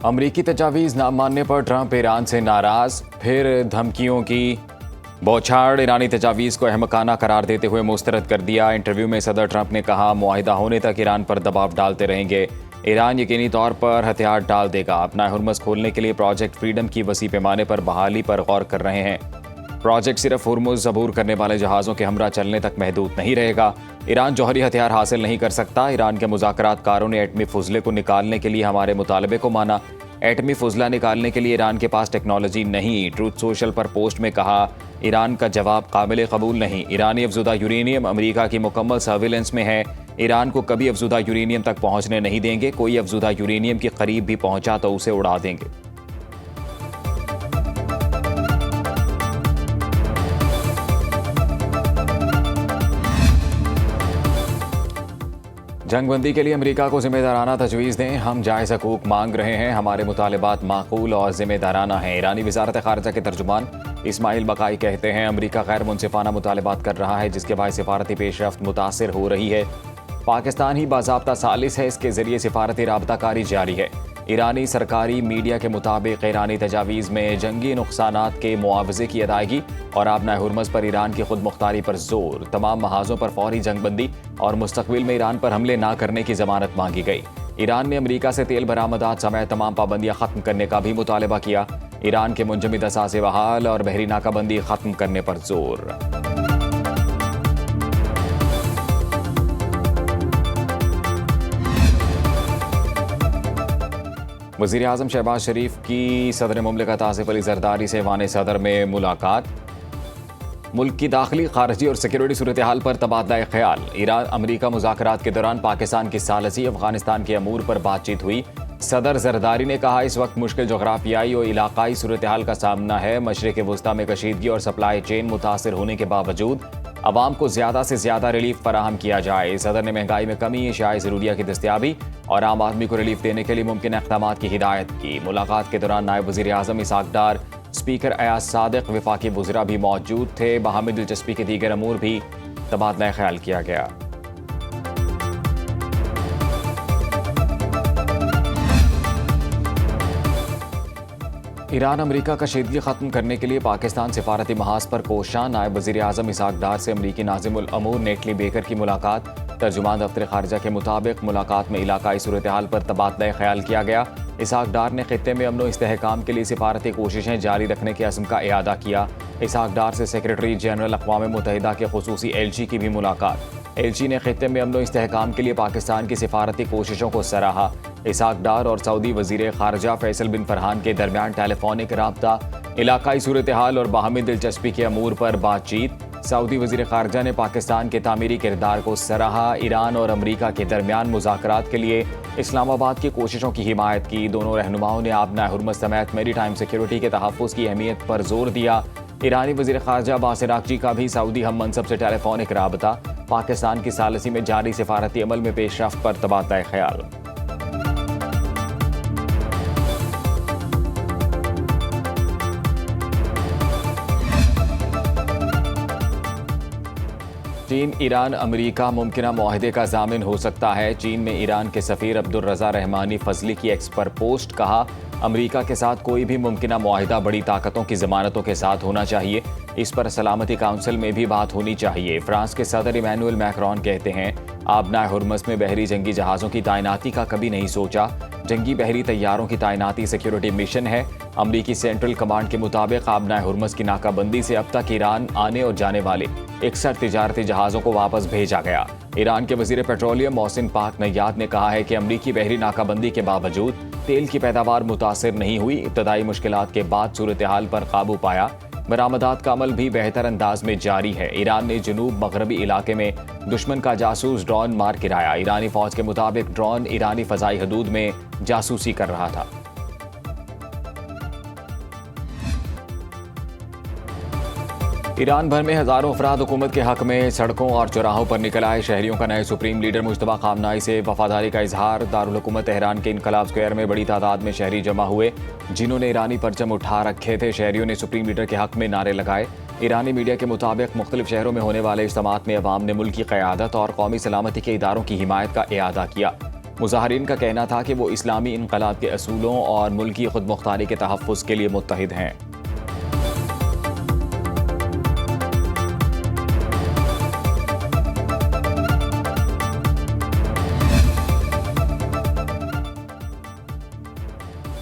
अमरीकी तजावीज़ ना मानने पर ट्रंप ईरान से नाराज़, फिर धमकियों की बौछार। ईरानी तजावीज़ को अहमकाना करार देते हुए मुस्तरद कर दिया। इंटरव्यू में सदर ट्रंप ने कहा, मुआहिदा होने तक ईरान पर दबाव डालते रहेंगे। ईरान यकीनी तौर पर हथियार डाल देगा। अपना हुर्मुज़ खोलने के लिए प्रोजेक्ट फ्रीडम की वसी पैमाने पर बहाली पर गौर कर रहे हैं। प्रोजेक्ट सिर्फ हुर्मुज़ अबूर करने वाले जहाज़ों के हमरा चलने तक महदूद नहीं रहेगा। ईरान जौहरी हथियार हासिल नहीं कर सकता। ईरान के मुज़ाकरातकारों ने एटमी फुजले को निकालने के लिए हमारे मुतालबे को माना। एटमी फुजला निकालने के लिए ईरान के पास टेक्नोलॉजी नहीं। ट्रूथ सोशल पर पोस्ट में कहा, ईरान का जवाब काबिल कबूल नहीं। ईरानी अफजुदा यूरेनियम अमेरिका की मुकम्मल सर्विलेंस में है। ईरान को कभी अफजुदा यूरेनियम तक पहुंचने नहीं देंगे। कोई अफजुदा यूरेनियम के करीब भी पहुंचा तो उसे उड़ा देंगे। जंगबंदी के लिए अमेरिका को जिम्मेदाराना तजवीज़ दें। हम जायज़ हकूक़ मांग रहे हैं। हमारे मुतालबात माकूल और जिम्मेदाराना हैं। ईरानी वज़ारत ख़ारिजा के तर्जुमान इस्माइल बकाई कहते हैं, अमेरिका गैर मुनसिफाना मुतालबात कर रहा है, जिसके बाद सिफारती पेशरफ्त मुतासिर हो रही है। पाकिस्तान ही बाज़ाब्ता सालिस है, इसके ज़रिए सिफारती राबताकारी जारी है। ईरानी सरकारी मीडिया के मुताबिक ईरानी तजावीज़ में जंगी नुकसानात के मुआवजे की अदायगी और आबना हुर्मुज़ पर ईरान की खुद मुख्तारी पर जोर। तमाम महाजों पर फौरी जंगबंदी और मुस्तकबिल में ईरान पर हमले न करने की जमानत मांगी गई। ईरान ने अमेरिका से तेल बरामदात समेत तमाम पाबंदियां खत्म करने का भी मुतालबा किया। ईरान के मुंजमद असासे बहाल और बहरी नाकाबंदी खत्म करने पर जोर। वज़ीर आज़म शहबाज शरीफ की सदर मुमलिकत आसिफ अली ज़रदारी से ऐवान सदर में मुलाकात। मुल्क की दाखिली, खारजी और सिक्योरिटी सूरत हाल पर तबादला ख्याल। ईरान अमरीका मुज़ाकरात के दौरान पाकिस्तान की सालसी, अफगानिस्तान के अमूर पर बातचीत हुई। सदर ज़रदारी ने कहा, इस वक्त मुश्किल जोग्राफियाई और इलाकाई सूरत हाल का सामना है। मशरिक़ वस्ता में कशीदगी और सप्लाई चेन मुतासिर होने के बावजूद अवाम को ज़्यादा से ज़्यादा रिलीफ फराहम किया जाए। सदर ने महंगाई में कमी, एशियाई ज़रूरिया की दस्तयाबी और आम आदमी को रिलीफ देने के लिए मुमकिन इक़दामात की हिदायत की। मुलाकात के दौरान नायब वज़ीर आज़म इसहाक़ डार, स्पीकर अयाज सादिक, वफाकी वज़रा भी मौजूद थे। बाहमी दिलचस्पी के दीगर अमूर भी तबादला ख्याल किया गया। ईरान अमेरिका कशीदगी खत्म करने के लिए पाकिस्तान सिफारती महाज पर कोशां। नायब वज़ीर आज़म इसहाक़ डार से अमरीकी नाज़िमुल अमूर नेटली बेकर की मुलाकात। तर्जुमान दफ्तर खारजा के मुताबिक मुलाकात में इलाकाई सूरत हाल पर तबादला ख्याल किया गया। इसहाक़ डार ने खित्ते में अमन व इस्तेहकाम के लिए सिफारती कोशिशें जारी रखने के अज़्म का इआदा किया। इसहाक़ डार से सेक्रेटरी जनरल अक़वाम मुत्तहिदा के खुसूसी एलची की भी मुलाकात। एलची ने खित्ते में अमन व इस्तेहकाम के लिए पाकिस्तान की सिफारती कोशिशों को सराहा। इसहाक़ डार और सऊदी वज़ीर ख़ारजा फैसल बिन फरहान के दरमियान टेलीफोनिक राब्ता। इलाकाई सूरत हाल और बाहमी दिलचस्पी के अमूर पर बातचीत। सऊदी वज़ीर ख़ारजा ने पाकिस्तान के तामीरी किरदार को सराहा। ईरान और अमरीका के दरमियान मुज़ाकरात के लिए इस्लामाबाद की कोशिशों की हिमायत की। दोनों रहनुमाओं ने आबना हुर्मुज़ समेत मेरी टाइम सिक्योरिटी के तहफ़्फ़ुज़ की अहमियत पर जोर दिया। ईरानी वज़ीर ख़ारजा अब्बास अराग़ची का भी सऊदी हम मनसब से टेलीफोनिक राबता। पाकिस्तान की सालसी में जारी सिफारती अमल में पेशरफ्त पर तबादला ख्याल। चीन ईरान अमेरिका मुमकिना मुआहदे का ज़ामिन हो सकता है। चीन में ईरान के सफ़ीर अब्दुल रज़ा रहमानी फ़ज़ली की एक्स पर पोस्ट। कहा, अमेरिका के साथ कोई भी मुमकिना मुआहदा बड़ी ताकतों की ज़मानतों के साथ होना चाहिए। इस पर सलामती काउंसिल में भी बात होनी चाहिए। फ्रांस के सदर इमैनुअल मैक्रोन कहते हैं, आबना हुर्मुज़ में बहरी जंगी जहाज़ों की तैनाती का कभी नहीं सोचा। जंगी बहरी तैयारों की तैनाती सिक्योरिटी मिशन है। अमरीकी सेंट्रल कमांड के मुताबिक आबना हुर्मुज़ की नाकाबंदी से अब तक ईरान आने और जाने वाले 61 तिजारती जहाज़ों को वापस भेजा गया। ईरान के वज़ीर पेट्रोलियम मोहसिन पाक नैयाद ने कहा है कि अमरीकी बहरी नाकाबंदी के बावजूद तेल की पैदावार मुतासिर नहीं हुई। इब्तदाई मुश्किलात के बाद सूरत हाल पर काबू पाया। बरामदात का अमल भी बेहतर अंदाज में जारी है। ईरान ने जनूब मगरबी इलाके में दुश्मन का जासूस ड्रोन मार गिराया। ईरानी फौज के मुताबिक ड्रोन ईरानी फ़ज़ाई हदूद में जासूसी कर रहा था। ईरान भर में हज़ारों अफराद हुकूमत के हक में सड़कों और चौराहों पर निकल आए। शहरियों का नए सुप्रीम लीडर मुज्तबा खामनाई से वफादारी का इजहार। दारुल हुकूमत तेहरान के इनकलाब स्क्वायर में बड़ी तादाद में शहरी जमा हुए, जिन्होंने ईरानी परचम उठा रखे थे। शहरियों ने सुप्रीम लीडर के हक में नारे लगाए। ईरानी मीडिया के मुताबिक मुख्तलिफ शहरों में होने वाले इज्तिमात में अवाम ने मुल्क की क़यादत और कौमी सलामती के इदारों की हिमायत का इआदा किया। मुजाहरीन का कहना था कि वो इस्लामी इनकलाब के असूलों और मुल्की खुद मुख्तारी के तहफ़्फ़ुज़ के लिए मुत्तहिद हैं।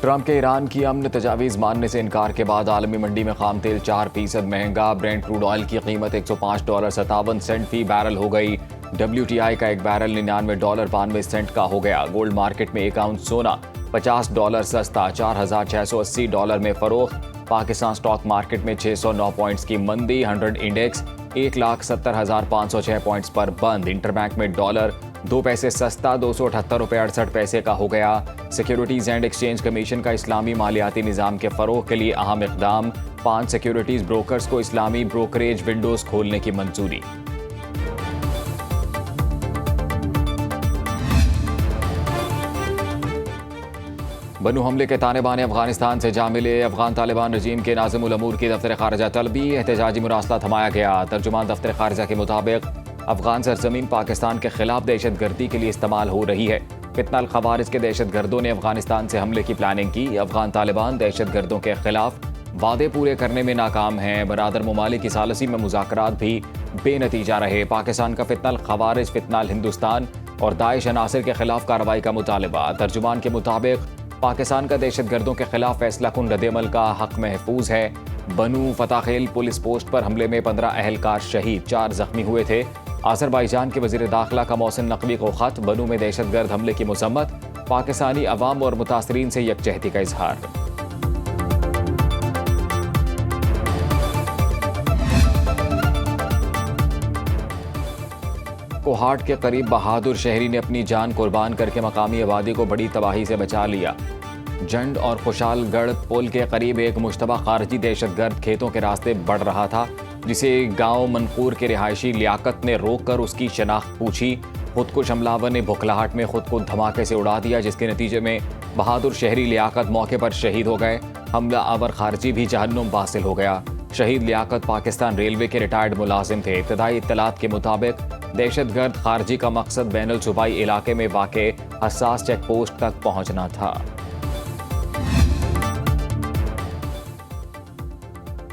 ट्रंप के ईरान की अमन तजावीज़ मानने से इनकार के बाद आलमी मंडी में खाम तेल 4% महंगा। ब्रेंट क्रूड ऑयल की कीमत $105.57 फी बैरल हो गई। WTI का एक बैरल $99.92 का हो गया। गोल्ड मार्केट में एक आउंस सोना $50 सस्ता $4,680 में फरोख्त। पाकिस्तान स्टॉक मार्केट में 609 पॉइंट्स की मंदी। 100 इंडेक्स 1,70,506 पॉइंट्स पर बंद। इंटरबैंक में डॉलर 2 पैसे सस्ता $278.68 का हो गया। सिक्योरिटीज एंड एक्सचेंज कमीशन का इस्लामी मालियाती निज़ाम के फ़रोग़ के लिए अहम इक़दाम। 5 सिक्योरिटीज ब्रोकर्स को इस्लामी ब्रोकरेज विंडोज़ खोलने की मंजूरी। बनू हमले के तालिबान अफगानिस्तान से जा मिले। अफगान तालिबान रजीम के नाज़िमुल अमूर की दफ्तर ख़ारिजा तलबी। एहतजाजी मुरासला थमाया गया। तर्जुमान दफ्तर ख़ारिजा के मुताबिक अफगान सरजमीन पाकिस्तान के खिलाफ दहशतगर्दी के लिए इस्तेमाल हो रही है। फितनल खवारिज के दहशतगर्दों ने अफगानिस्तान से हमले की प्लानिंग की। अफगान तालिबान दहशतगर्दों के खिलाफ वादे पूरे करने में नाकाम हैं। बरादर ममालिक की सालसी में मुज़ाकरात भी बेनतीजा रहे। पाकिस्तान का फितनल खवारिज, फितनल हिंदुस्तान और दाइश अनासिर के खिलाफ कार्रवाई का मुतालबा। तर्जुमान के मुताबिक पाकिस्तान का दहशतगर्दों के खिलाफ फैसला कुन रद्द-ए-अमल का हक महफूज है। बनू फताखेल पुलिस पोस्ट पर हमले में 15 अहलकार शहीद, 4 जख्मी हुए थे। अज़रबाईजान के वज़ीर दाखिला का मोहसिन नकवी को ख़त। बनू में दहशतगर्द हमले की मज़म्मत। पाकिस्तानी अवाम और मुतासरीन से यकजहती का इजहार। कोहाट के करीब बहादुर शहरी ने अपनी जान कुर्बान करके मकामी आबादी को बड़ी तबाही से बचा लिया। जंड और खुशालगढ़ पुल के करीब एक मुश्तबा खारजी दहशतगर्द खेतों के रास्ते बढ़ रहा था, जिसे गांव मनकूर के रिहायशी लियाकत ने रोककर उसकी शनाख्त पूछी। खुदकुश हमलावर ने बुखलाहट में खुद को धमाके से उड़ा दिया, जिसके नतीजे में बहादुर शहरी लियाकत मौके पर शहीद हो गए। हमला आवर खारजी भी जहन्नुम वासिल हो गया। शहीद लियाकत पाकिस्तान रेलवे के रिटायर्ड मुलाजिम थे। इब्तदाई इत्तलात के मुताबिक दहशतगर्द खारजी का मकसद बैनुल सूबाई इलाके में वाक़े हसास चेक पोस्ट तक पहुंचना था।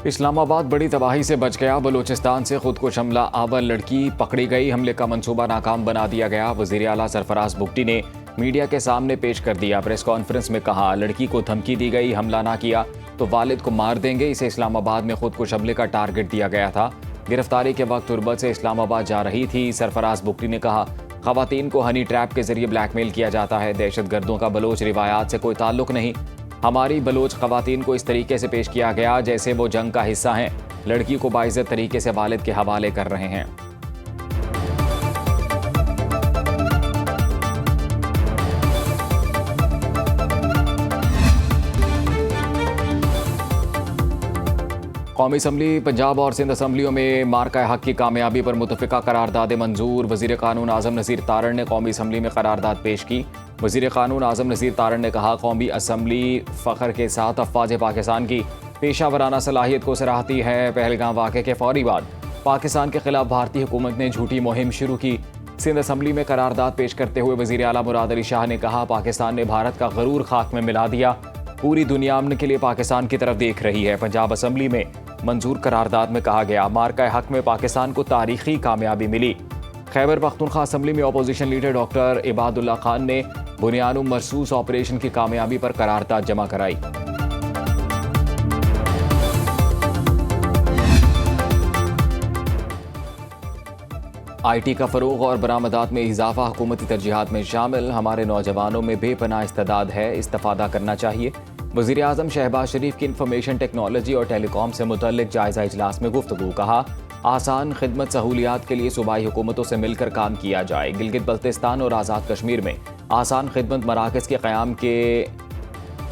इस्लामाबाद बड़ी तबाही से बच गया। बलूचिस्तान से खुदकुश हमला आवर लड़की पकड़ी गई। हमले का मंसूबा नाकाम बना दिया गया। वज़ीर आला सरफराज बुगटी ने मीडिया के सामने पेश कर दिया। प्रेस कॉन्फ्रेंस में कहा, लड़की को धमकी दी गई, हमला ना किया तो वालिद को मार देंगे। इसे इस्लामाबाद में खुदकुश हमले का टारगेट दिया गया था। गिरफ्तारी के वक्त तुरबत से इस्लामाबाद जा रही थी। सरफराज बुगटी ने कहा, खवातीन को हनी ट्रैप के जरिए ब्लैकमेल किया जाता है। दहशतगर्दों का बलोच रिवायात से कोई ताल्लुक नहीं। हमारी बलोच खवातीन को इस तरीके से पेश किया गया जैसे वो जंग का हिस्सा हैं। लड़की को बाइज्जत तरीके से वालिद के हवाले कर रहे हैं। कौमी असम्बली पंजाब और सिंध असम्बलियों में मार्का हक की कामयाबी पर मुतफ़िका करारदाद मंजूर। वज़ीर क़ानून आज़म नज़ीर तारण ने कौमी असम्बली में करारदाद पेश की। वज़ीर क़ानून आज़म नज़ीर तारण ने कहा, कौमी असम्बली फ़ख्र के साथ अफ़वाज पाकिस्तान की पेशा वराना सलाहियत को सराहती है। पहलगाम वाक़े के फ़ौरी बाद पाकिस्तान के खिलाफ भारतीय हुकूमत ने झूठी मुहिम शुरू की। सिंध असम्बली में करारदाद पेश करते हुए वज़ीर आला मुराद अली शाह ने कहा, पाकिस्तान ने भारत का गरूर खाक में मिला दिया। पूरी दुनिया अमन के लिए पाकिस्तान की तरफ देख रही है। पंजाब असम्बली में मंजूर करारदाद में कहा गया, मार्का हक में पाकिस्तान को तारीखी कामयाबी मिली। खैबर पख्तूनख्वा असम्बली में opposition leader doctor Ibadullah Khan ने बुनियानुम मरसूस ऑपरेशन की कामयाबी पर करारदाद जमा कराई। IT का फ़रोग़ और बरामदात में इजाफा हुकूमती तरजीहात में शामिल। हमारे नौजवानों में बेपनाह इस्तेदाद है, इस्तिफ़ादा करना चाहिए। वज़ीर आज़म शहबाज शरीफ की इंफॉर्मेशन टेक्नोलॉजी और टेलीकॉम से मुतल्लिक जायज़ा इजलास में गुफ्तगू। कहा, आसान खिदमत सहूलियात के लिए सूबाई हुकूमतों से मिलकर काम किया जाए। गिलगित बल्तिस्तान और आज़ाद कश्मीर में आसान खिदमत मराकज़ के क़याम के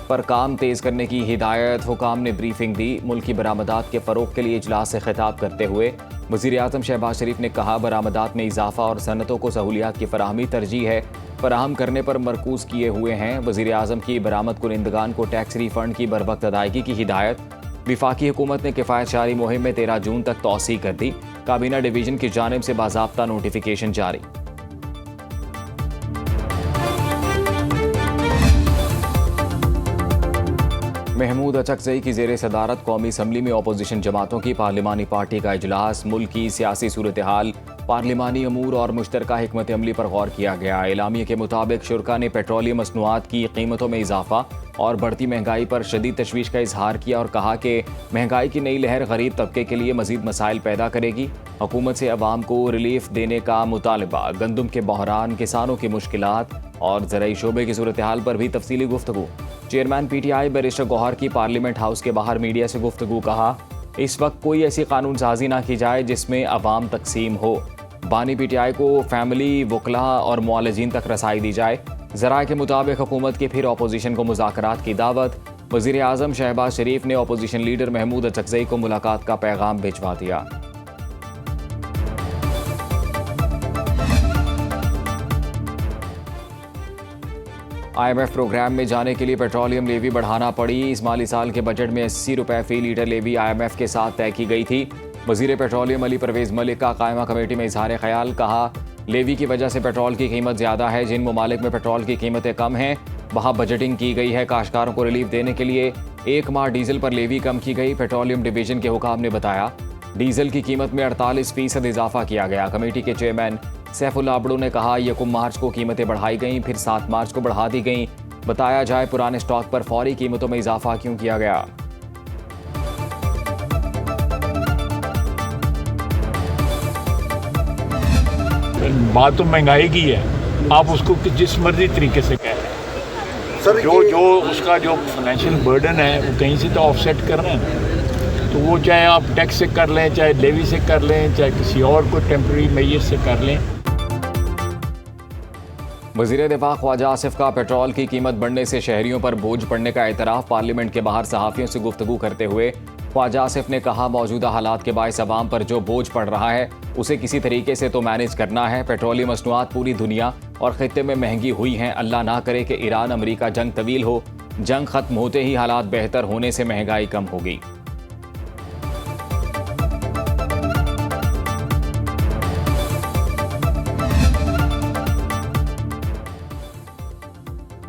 पर काम तेज़ करने की हिदायत। हुकाम ने ब्रीफिंग दी। मुल्की बरामदात के फ़रोग़ के लिए इजलास से खिताब करते हुए वज़ीर आज़म शहबाज शरीफ ने कहा, बरामदात में इजाफा और सनतों को सहूलियात की फराहमी तरजीह है, फराहम करने पर मरकूज़ किए हुए हैं। वज़ीर आज़म की बरामद कुनिंदगान को टैक्स रिफ़ंड की बरवक्त अदायगी की हिदायत। विफाकी हुकूमत ने किफ़ायत शारी मुहिम में 13 जून तक तौसीक़ कर दी। काबीना डिवीज़न की जानिब से बाज़ाब्ता नोटिफिकेशन जारी। महमूद अचकज़ई की ज़ेर सदारत कौमी असम्बली में अपोजिशन जमातों की पार्लिमानी पार्टी का इजलास। मुल्क की सियासी सूरत हाल, पार्लिमानी अमूर और मुश्तरका हिकमत अमली पर गौर किया गया। एलामिया के मुताबिक शुरा ने पेट्रोलियम मसनूआत की कीमतों में इजाफा और बढ़ती महंगाई पर शदीद तशवीश का इजहार किया और कहा कि महंगाई की नई लहर गरीब तबके के लिए मजीद मसाइल पैदा करेगी। हुकूमत से अवाम को रिलीफ देने का मुतालबा, गंदम के बहरान, किसानों की मुश्किलात और ज़राई शोबे की सूरत हाल पर भी तफसीली गुफ्तगू। चेयरमैन PTI बैरिस्टर गौहर की पार्लियामेंट हाउस के बाहर मीडिया से गुफ्तगू। कहा, इस वक्त कोई ऐसी कानून साजी ना की जाए जिसमें अवाम तकसीम हो। बानी PTI को फैमिली, वकला और मुआलजीन तक रसाई दी जाए। ज़राए के मुताबिक हुकूमत की फिर अपोजिशन को मुज़ाकरात की दावत। वज़ीर आज़म शहबाज शरीफ ने अपोजिशन लीडर महमूद अचकज़ई को मुलाकात का पैगाम भिजवा दिया। IMF प्रोग्राम में जाने के लिए पेट्रोलियम लेवी बढ़ाना पड़ी। इस माली साल के बजट में 80 रुपये फ़ी लीटर लेवी IMF के साथ तय की गई थी। वज़ीर पेट्रोलियम अली परवेज़ मलिक का कायमा कमेटी में इजहार ख्याल। कहा, लेवी की वजह से पेट्रोल की कीमत ज़्यादा है। जिन ममालिक में पेट्रोल की कीमतें कम हैं वहाँ बजटिंग की गई है। काश्तकारों को रिलीफ देने के लिए 1 माह डीजल पर लेवी कम की गई। पेट्रोलियम डिवीज़न के हुकाम ने बताया, डीजल की कीमत में 48% इजाफा किया गया। कमेटी के चेयरमैन सैफुल्लाह अबड़ू ने कहा, 1 मार्च को कीमतें बढ़ाई गईं, फिर 7 मार्च को बढ़ा दी गईं। बताया जाए पुराने स्टॉक पर फौरी कीमतों में इजाफा क्यों किया गया। बात तो महंगाई की है, आप उसको जिस मर्जी तरीके से कह रहे हैं सर, जो उसका जो फाइनेंशियल बर्डन है वो कहीं से तो ऑफसेट करना है। तो वो चाहे आप टैक्स से कर लें, चाहे लेवी से कर लें, चाहे किसी और को टेम्प्रेरी मेजर से कर लें। वज़ीर दिफा ख्वाजा आसिफ का पेट्रोल की कीमत बढ़ने से शहरियों पर बोझ पड़ने का एतराफ़। पार्लियामेंट के बाहर सहाफ़ियों से गुफ्तगू करते हुए ख्वाजा आसिफ ने कहा, मौजूदा हालात के बायस अवाम पर जो बोझ पड़ रहा है उसे किसी तरीके से तो मैनेज करना है। पेट्रोलियम मसनूआत पूरी दुनिया और ख़ित्ते में महंगी हुई हैं। अल्लाह ना करे कि ईरान अमरीका जंग तवील हो। जंग ख़त्म होते ही हालात बेहतर होने से महंगाई कम होगी।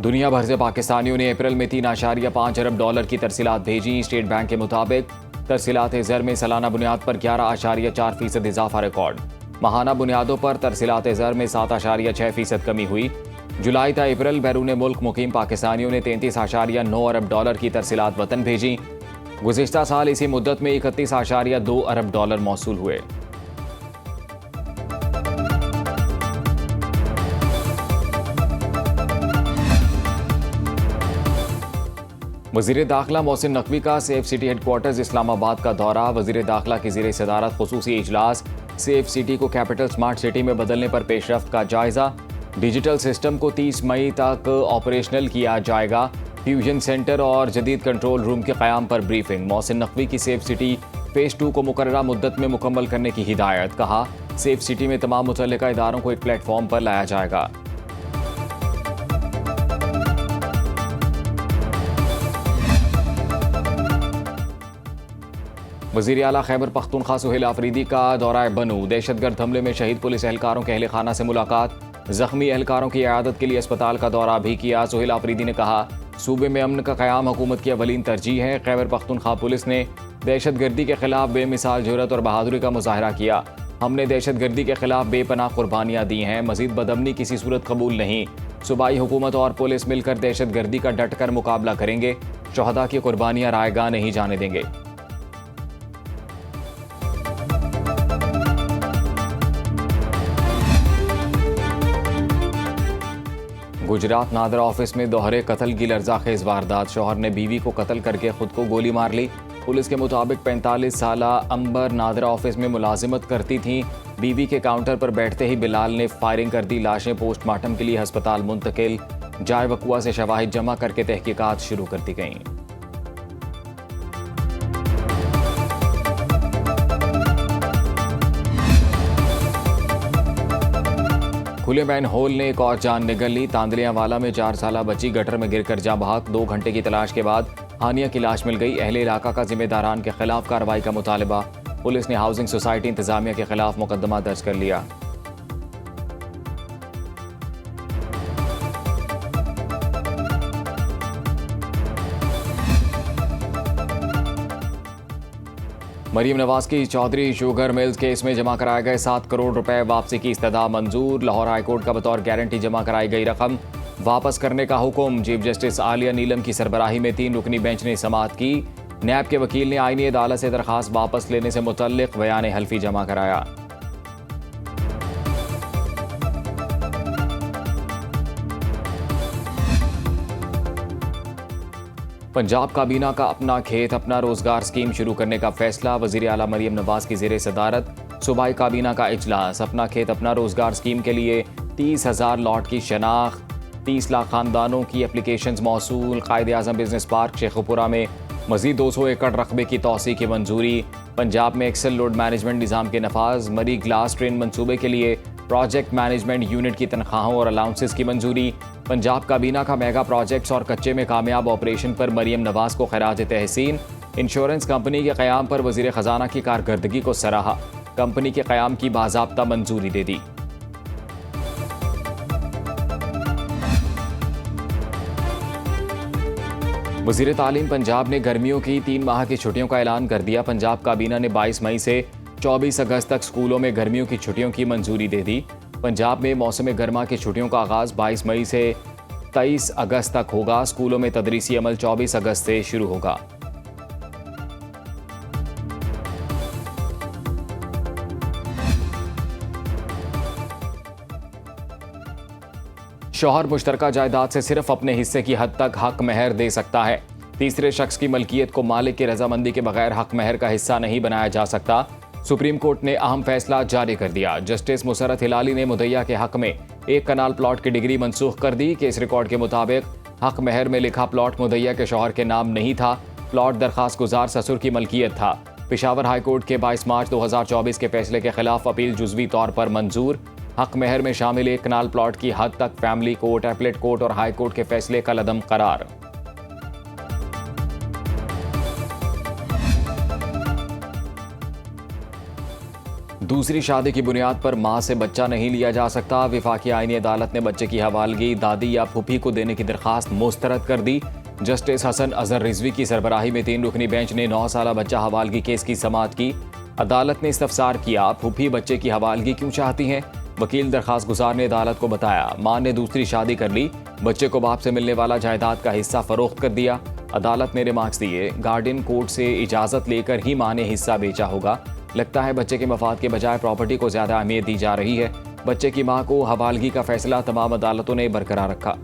दुनिया भर से पाकिस्तानियों ने अप्रैल में 3.5 अरब डॉलर की तरसीलात भेजी। स्टेट बैंक के मुताबिक तरसीलात ज़र में सालाना बुनियाद पर 11.4% इजाफा रिकॉर्ड। माहाना बुनियादों पर तरसीलात ज़र में 7.6% कमी हुई। जुलाई ta अप्रैल बैरून मुल्क मुकीम पाकिस्तानियों ने 33.9 अरब डॉलर की तरसीलात वतन भेजी। गुज़िश्ता साल इसी मुद्दत में 31.2 अरब डॉलर मौसूल हुए। वज़ीर दाखिला मोहसिन नकवी का सेफ सिटी हेडक्वार्टर्स इस्लामाबाद का दौरा। वज़ीर दाखिला की ज़ेर सदारत खुसूसी इजलास। सेफ सिटी को कैपिटल स्मार्ट सिटी में बदलने पर पेशरफ्त का जायज़ा। डिजिटल सिस्टम को 30 मई तक ऑपरेशनल किया जाएगा। फ्यूजन सेंटर और जदीद कंट्रोल रूम के क़याम पर ब्रीफिंग। मोहसिन नकवी की सेफ सिटी फ़ेज़ 2 को मुकर्ररा मुद्दत में मुकम्मल करने की हिदायत। कहा, सेफ सिटी में तमाम मुतल्लिका इदारों को एक प्लेटफॉर्म पर लाया जाएगा। वज़ीर आला खैबर पख्तूनख्वा सुहेल आफरीदी का दौरा बनू। दहशतगर्द हमले में शहीद पुलिस एहलकारों के अहले खाना से मुलाकात। जख्मी एहलकारों की इयादत के लिए अस्पताल का दौरा भी किया। सुहेल आफरीदी ने कहा, सूबे में अमन का क़याम हुकूमत की अवलीन तरजीह है। खैबर पख्तूनख्वा पुलिस ने दहशतगर्दी के खिलाफ बेमिसाल जुर्रत और बहादुरी का मुजाहरा किया। हमने दहशतगर्दी के खिलाफ बेपनाह कुर्बानियाँ दी हैं। मजीद बदअमनी किसी सूरत कबूल नहीं। सूबाई हुकूमत और पुलिस मिलकर दहशतगर्दी का डट कर मुकाबला करेंगे। शहदा की कुर्बानियाँ रायगा नहीं जाने देंगे। गुजरात नादरा ऑफिस में दोहरे कत्ल की लर्ज़ाखेज़ वारदात। शौहर ने बीवी को कत्ल करके खुद को गोली मार ली। पुलिस के मुताबिक 45 साला अंबर नादरा ऑफिस में मुलाजिमत करती थीं। बीवी के काउंटर पर बैठते ही बिलाल ने फायरिंग कर दी। लाशें पोस्टमार्टम के लिए अस्पताल मुंतकिल। जाए वकुआ से शवाहिद जमा करके तहकीकात शुरू कर दी गईं। खुले मैन होल ने एक और जान निगल ली। तांदलियावाला में 4 साला बच्ची गटर में गिरकर जा बहक। 2 घंटे की तलाश के बाद हानिया की लाश मिल गई। अहले इलाका का जिम्मेदारान के खिलाफ कार्रवाई का मुतालबा। पुलिस ने हाउसिंग सोसाइटी इंतजामिया के खिलाफ मुकदमा दर्ज कर लिया। मरीम नवाज की चौधरी शुगर मिल्स केस में जमा कराए गए 7 करोड़ रुपए वापसी की इस्तदा मंजूर। लाहौर हाईकोर्ट का बतौर गारंटी जमा कराई गई रकम वापस करने का हुक्म। चीफ जस्टिस आलिया नीलम की सरबराही में 3 रुकनी बेंच ने समाअत की। नैब के वकील ने आईनी अदालत से दरखास्त वापस लेने से मुतल्लिक बयान हल्फी जमा कराया। पंजाब काबीना का अपना खेत अपना रोजगार स्कीम शुरू करने का फैसला। वजीर आला मरीम नवाज की ज़ेरे सदारत सूबाई काबीना का इजलास। अपना खेत अपना रोजगार स्कीम के लिए 30,000 लॉट की शनाख्त, 30 लाख खानदानों की एप्लीकेशंस मौसूल। कायदे आज़म बिजनेस पार्क शेखुपुरा में मजीद 200 एकड़ रकबे की तोसी की मंजूरी। पंजाब में एक्सेल लोड मैनेजमेंट निज़ाम के नफाज। मरी ग्लास ट्रेन मनसूबे के लिए प्रोजेक्ट मैनेजमेंट यूनिट की तनख्वाहों और अलाउंसेस की मंजूरी। पंजाब काबीना का मेगा प्रोजेक्ट्स और कच्चे में कामयाब ऑपरेशन पर मरीम नवाज को खराज तहसीन। इंश्योरेंस कंपनी के क़याम पर वज़ीर ख़जाना की कारकर्दगी को सराहा। कंपनी के क़याम की बाज़ाब्ता मंजूरी दे दी। वज़ीर तालीम पंजाब ने गर्मियों की 3 माह की छुट्टियों का ऐलान कर दिया। पंजाब काबीना ने 22 मई से 24 अगस्त तक स्कूलों में गर्मियों की छुट्टियों की मंजूरी दे दी। पंजाब में मौसम गर्मा की छुट्टियों का आगाज़ 22 मई से 23 अगस्त तक होगा। स्कूलों में तदरीसी अमल 24 अगस्त से शुरू होगा। शौहर मुश्तरका जायदाद से सिर्फ अपने हिस्से की हद तक हक महर दे सकता है। तीसरे शख्स की मलकियत को मालिक की रजामंदी के बगैर हक महर का हिस्सा नहीं बनाया जा सकता। सुप्रीम कोर्ट ने अहम फैसला जारी कर दिया। जस्टिस मुसरत हिलाली ने मुदैया के हक में 1 कनाल प्लॉट की डिग्री मनसूख कर दी। केस रिकॉर्ड के मुताबिक हक महर में लिखा प्लॉट मुदैया के शौहर के नाम नहीं था। प्लॉट दरखास्त गुजार ससुर की मलकियत था। पेशावर हाईकोर्ट के 22 मार्च 2024 के फैसले के खिलाफ अपील जुज़वी तौर पर मंजूर। हक महर में शामिल 1 कनाल प्लॉट की हद तक फैमिली कोर्ट, एपलेट कोर्ट और हाई कोर्ट के फैसले का लदम करार। दूसरी शादी की बुनियाद पर मां से बच्चा नहीं लिया जा सकता। विफाकी आईनी अदालत ने बच्चे की हवालगी दादी या फूफी को देने की दरखास्त मुस्तरद कर दी। जस्टिस हसन अजहर रिजवी की सरबराही में 3 रुकनी बेंच ने 9 साला बच्चा हवालगी केस की समाअत की। अदालत ने इस्तफसार किया, फूफी बच्चे की हवालगी क्यों चाहती हैं? वकील दरखास्त गुजार ने अदालत को बताया, मां ने दूसरी शादी कर ली, बच्चे को बाप से मिलने वाला जायदाद का हिस्सा फरोख्त कर दिया। अदालत ने रिमार्क्स दिए, गार्डियन कोर्ट से इजाज़त लेकर ही मां ने हिस्सा बेचा होगा। लगता है बच्चे के मफाद के बजाय प्रॉपर्टी को ज़्यादा अहमियत दी जा रही है। बच्चे की मां को हवालगी का फैसला तमाम अदालतों ने बरकरार रखा।